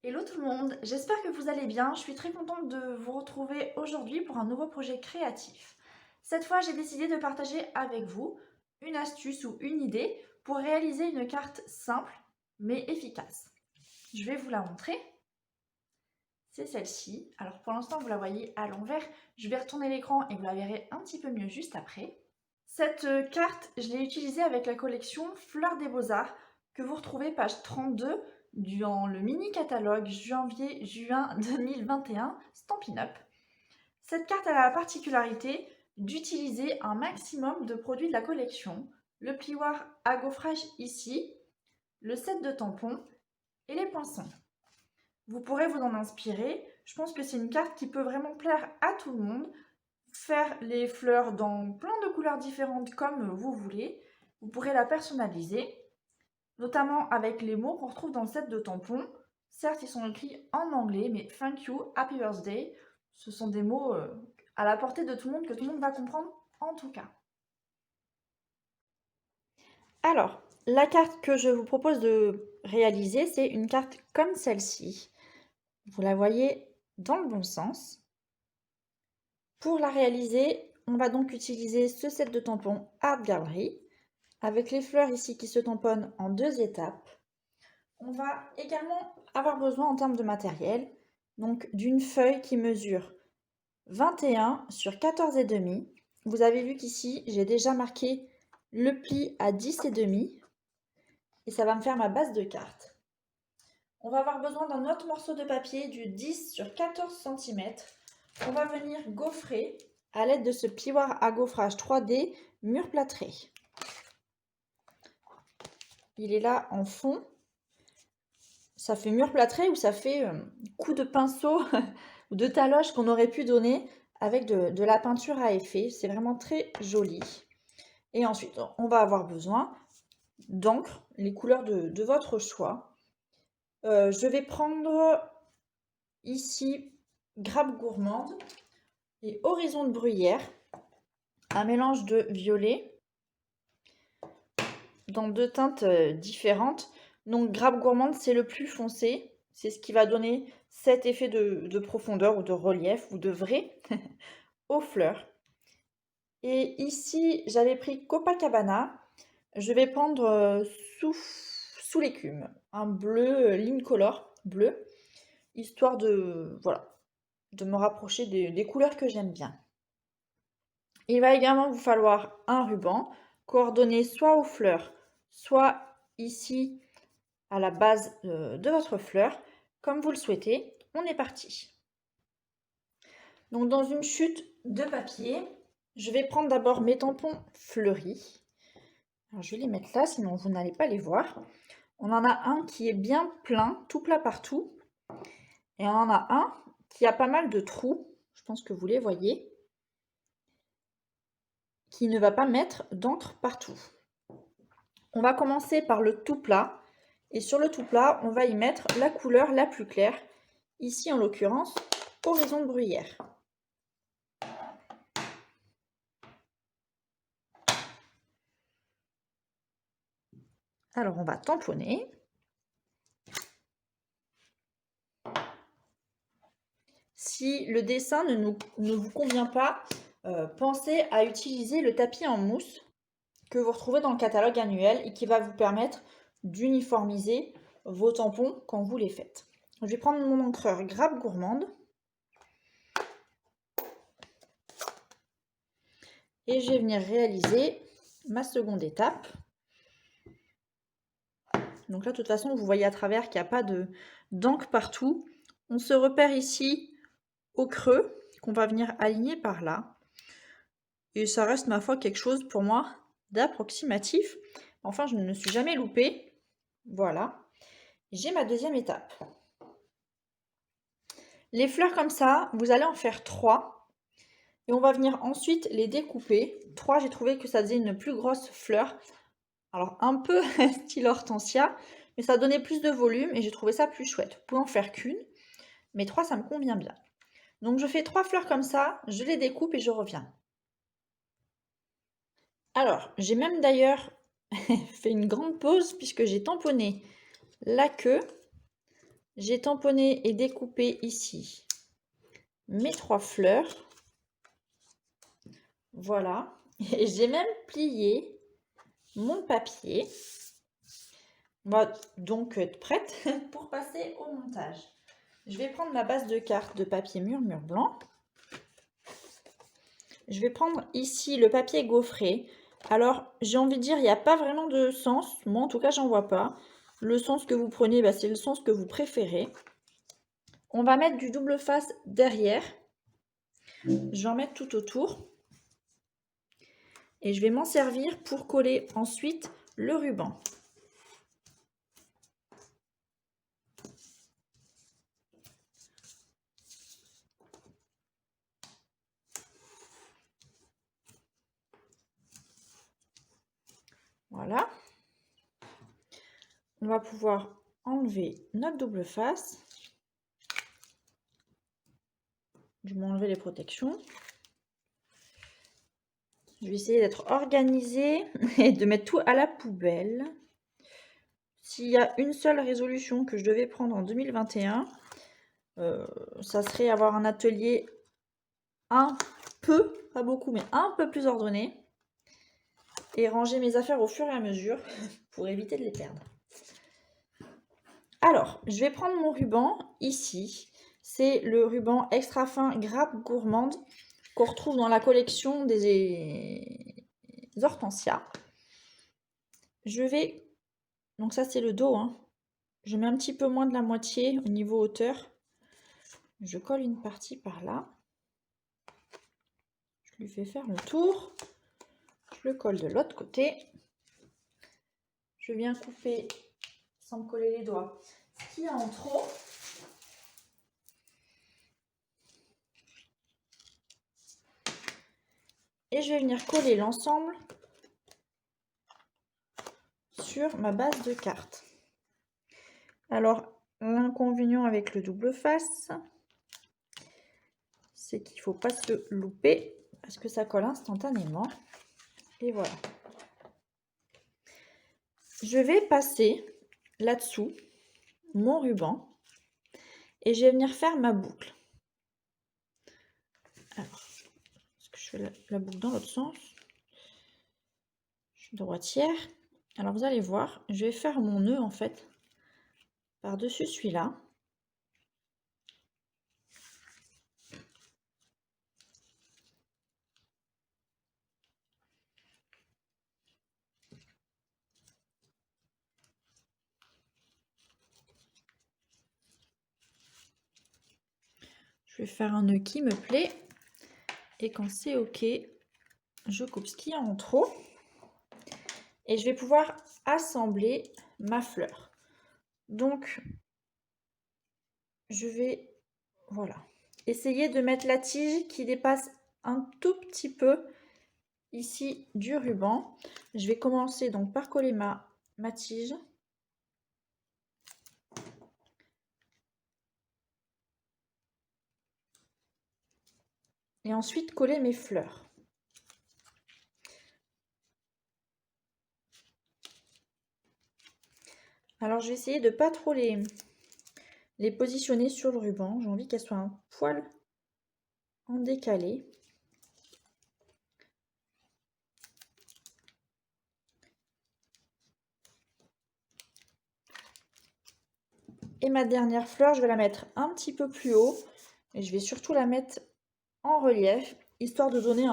Hello tout le monde, j'espère que vous allez bien. Je suis très contente de vous retrouver aujourd'hui pour un nouveau projet créatif. Cette fois, j'ai décidé de partager avec vous une astuce ou une idée pour réaliser une carte simple mais efficace. Je vais vous la montrer. C'est celle-ci. Alors pour l'instant, vous la voyez à l'envers. Je vais retourner l'écran et vous la verrez un petit peu mieux juste après. Cette carte, je l'ai utilisée avec la collection Fleurs des Beaux-Arts que vous retrouvez page 32 dans le mini-catalogue janvier-juin 2021 Stampin' Up. Cette carte a la particularité d'utiliser un maximum de produits de la collection, le plioir à gaufrage ici, le set de tampons et les poinçons. Vous pourrez vous en inspirer. Je pense que c'est une carte qui peut vraiment plaire à tout le monde. Faire les fleurs dans plein de couleurs différentes comme vous voulez. Vous pourrez la personnaliser, notamment avec les mots qu'on retrouve dans le set de tampons. Certes, ils sont écrits en anglais, mais thank you, happy birthday, ce sont des mots à la portée de tout le monde, que tout le monde va comprendre en tout cas. Alors, la carte que je vous propose de réaliser, c'est une carte comme celle-ci. Vous la voyez dans le bon sens. Pour la réaliser, on va donc utiliser ce set de tampons Art Gallery avec les fleurs ici qui se tamponnent en 2 étapes. On va également avoir besoin en termes de matériel, donc d'une feuille qui mesure 21 sur 14,5. Vous avez vu qu'ici, j'ai déjà marqué le pli à 10,5 et ça va me faire ma base de carte. On va avoir besoin d'un autre morceau de papier du 10 sur 14 cm. On va venir gaufrer à l'aide de ce plioir à gaufrage 3D mur plâtré. Il est là en fond. Ça fait mur plâtré ou ça fait coup de pinceau ou de taloche qu'on aurait pu donner avec de la peinture à effet. C'est vraiment très joli. Et ensuite, on va avoir besoin d'encre, les couleurs de votre choix. Je vais prendre ici Grappe Gourmande et Horizon de Bruyère, un mélange de violet dans 2 teintes différentes. Donc Grappe Gourmande, c'est le plus foncé, c'est ce qui va donner cet effet de profondeur ou de relief ou de vrai aux fleurs. Et ici, j'avais pris Copacabana. Je vais prendre sous l'écume, un bleu ligne color bleu, histoire de, voilà, de me rapprocher des couleurs que j'aime bien. Il va également vous falloir un ruban coordonné soit aux fleurs, soit ici à la base de votre fleur, comme vous le souhaitez. On est parti. Donc dans une chute de papier, je vais prendre d'abord mes tampons fleuris. Alors, je vais les mettre là, sinon vous n'allez pas les voir. On en a un qui est bien plein, tout plat partout. Et on en a un qui a pas mal de trous, je pense que vous les voyez, qui ne va pas mettre d'encre partout. On va commencer par le tout plat. Et sur le tout plat, on va y mettre la couleur la plus claire. Ici, en l'occurrence, Horizon de Bruyère. Alors, on va tamponner. Si le dessin ne vous convient pas, pensez à utiliser le tapis en mousse que vous retrouvez dans le catalogue annuel et qui va vous permettre d'uniformiser vos tampons quand vous les faites. Je vais prendre mon encreur Grappe Gourmande et je vais venir réaliser ma seconde étape. Donc là, de toute façon, vous voyez à travers qu'il n'y a pas d'encre partout. On se repère ici au creux qu'on va venir aligner par là. Et ça reste, ma foi, quelque chose pour moi d'approximatif. Enfin, je ne me suis jamais loupée. Voilà. J'ai ma deuxième étape. Les fleurs comme ça, vous allez en faire 3. Et on va venir ensuite les découper. 3, j'ai trouvé que ça faisait une plus grosse fleur. Alors un peu style hortensia, mais ça donnait plus de volume et j'ai trouvé ça plus chouette. Vous pouvez en faire qu'une, mais 3, ça me convient bien. Donc je fais 3 fleurs comme ça, je les découpe et je reviens. Alors, j'ai même d'ailleurs fait une grande pause puisque j'ai tamponné la queue J'ai tamponné et découpé ici mes 3 fleurs. Voilà. Et j'ai même plié mon papier. On va donc être prête pour passer au montage. Je vais prendre ma base de cartes de papier murmure blanc. Je vais prendre ici le papier gaufré. Alors, j'ai envie de dire, il n'y a pas vraiment de sens. Moi, en tout cas, j'en vois pas. Le sens que vous prenez, c'est le sens que vous préférez. On va mettre du double face derrière. Je vais en mettre tout autour. Et je vais m'en servir pour coller ensuite le ruban. Voilà. On va pouvoir enlever notre double face. Je vais enlever les protections. Je vais essayer d'être organisée et de mettre tout à la poubelle. S'il y a une seule résolution que je devais prendre en 2021, ça serait avoir un atelier un peu, pas beaucoup, mais un peu plus ordonné. Et ranger mes affaires au fur et à mesure pour éviter de les perdre. Alors, je vais prendre mon ruban ici. C'est le ruban extra fin grappe gourmande qu'on retrouve dans la collection des hortensias. Je vais, donc ça c'est le dos, hein. Je mets un petit peu moins de la moitié au niveau hauteur. Je colle une partie par là. Je lui fais faire le tour. Je le colle de l'autre côté. Je viens couper, sans me coller les doigts, ce qu'il y a en trop. Et je vais venir coller l'ensemble sur ma base de cartes. Alors, l'inconvénient avec le double face, c'est qu'il ne faut pas se louper parce que ça colle instantanément. Et voilà. Je vais passer là-dessous mon ruban et je vais venir faire ma boucle. Alors, est-ce que je fais la boucle dans l'autre sens? Je suis droitière. Alors, vous allez voir, je vais faire mon nœud en fait par-dessus celui-là. Je vais faire un nœud qui me plaît. Et quand c'est OK, je coupe ce qu'il y a en trop. Et je vais pouvoir assembler ma fleur. Donc, je vais, voilà, essayer de mettre la tige qui dépasse un tout petit peu ici du ruban. Je vais commencer donc par coller ma tige. Et ensuite coller mes fleurs. Alors, je vais essayer de pas trop les positionner sur le ruban. J'ai envie qu'elles soient un poil en décalé. Et ma dernière fleur, je vais la mettre un petit peu plus haut. Et je vais surtout la mettre en relief, histoire de donner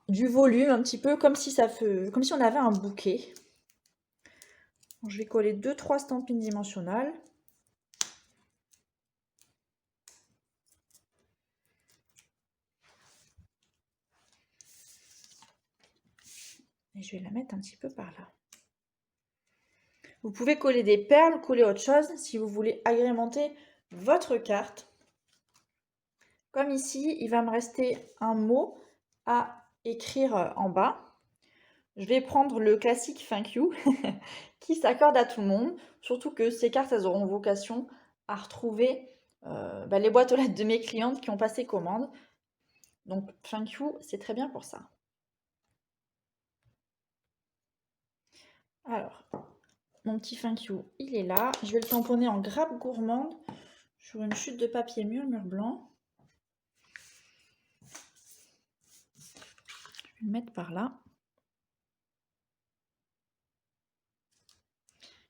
du volume, un petit peu comme si on avait un bouquet. Je vais coller 2-3 stampines dimensionnelles. Et je vais la mettre un petit peu par là. Vous pouvez coller des perles, coller autre chose si vous voulez agrémenter votre carte. Comme ici, il va me rester un mot à écrire en bas. Je vais prendre le classique Thank you qui s'accorde à tout le monde. Surtout que ces cartes, elles auront vocation à retrouver les boîtes aux lettres de mes clientes qui ont passé commande. Donc Thank you, c'est très bien pour ça. Alors, mon petit thank you, il est là. Je vais le tamponner en grappe gourmande sur une chute de papier mur blanc. Je vais le mettre par là.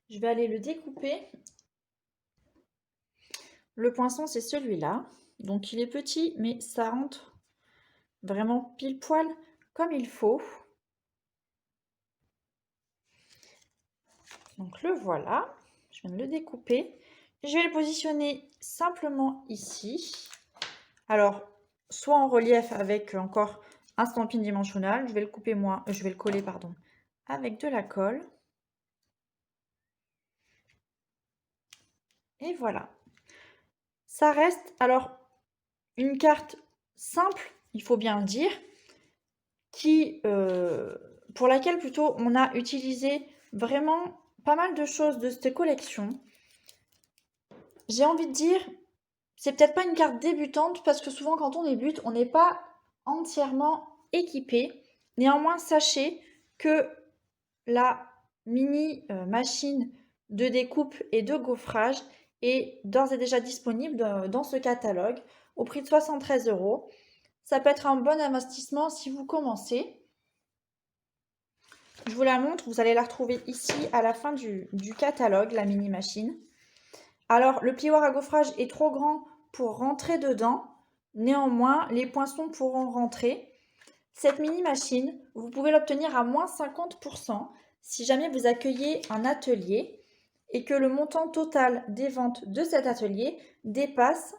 Je vais aller le découper. Le poinçon, c'est celui-là. Donc, il est petit, mais ça rentre vraiment pile poil comme il faut. Donc, le voilà. Je viens de le découper. Je vais le positionner simplement ici. Alors, soit en relief avec encore un stamping dimensionnel. Je vais le couper moi, je vais le coller, pardon, avec de la colle. Et voilà. Ça reste alors une carte simple, il faut bien le dire, pour laquelle plutôt on a utilisé vraiment pas mal de choses de cette collection. J'ai envie de dire, c'est peut-être pas une carte débutante parce que souvent quand on débute, on n'est pas entièrement équipé. Néanmoins, sachez que la mini machine de découpe et de gaufrage est d'ores et déjà disponible dans ce catalogue au prix de 73 €. Ça peut être un bon investissement si vous commencez. Je vous la montre, vous allez la retrouver ici à la fin du catalogue, la mini machine. Alors, le plioir à gaufrage est trop grand pour rentrer dedans. Néanmoins, les poinçons pourront rentrer. Cette mini machine, vous pouvez l'obtenir à moins 50% si jamais vous accueillez un atelier et que le montant total des ventes de cet atelier dépasse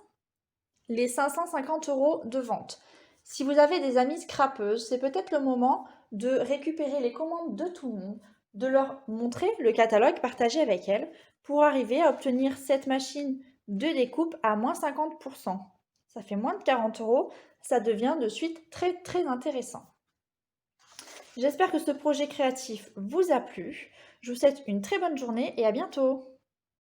les 550 € de vente. Si vous avez des amies scrapeuses, c'est peut-être le moment de récupérer les commandes de tout le monde, de leur montrer le catalogue partagé avec elles pour arriver à obtenir cette machine de découpe à moins 50%. Ça fait moins de 40 €, ça devient de suite très très intéressant. J'espère que ce projet créatif vous a plu. Je vous souhaite une très bonne journée et à bientôt.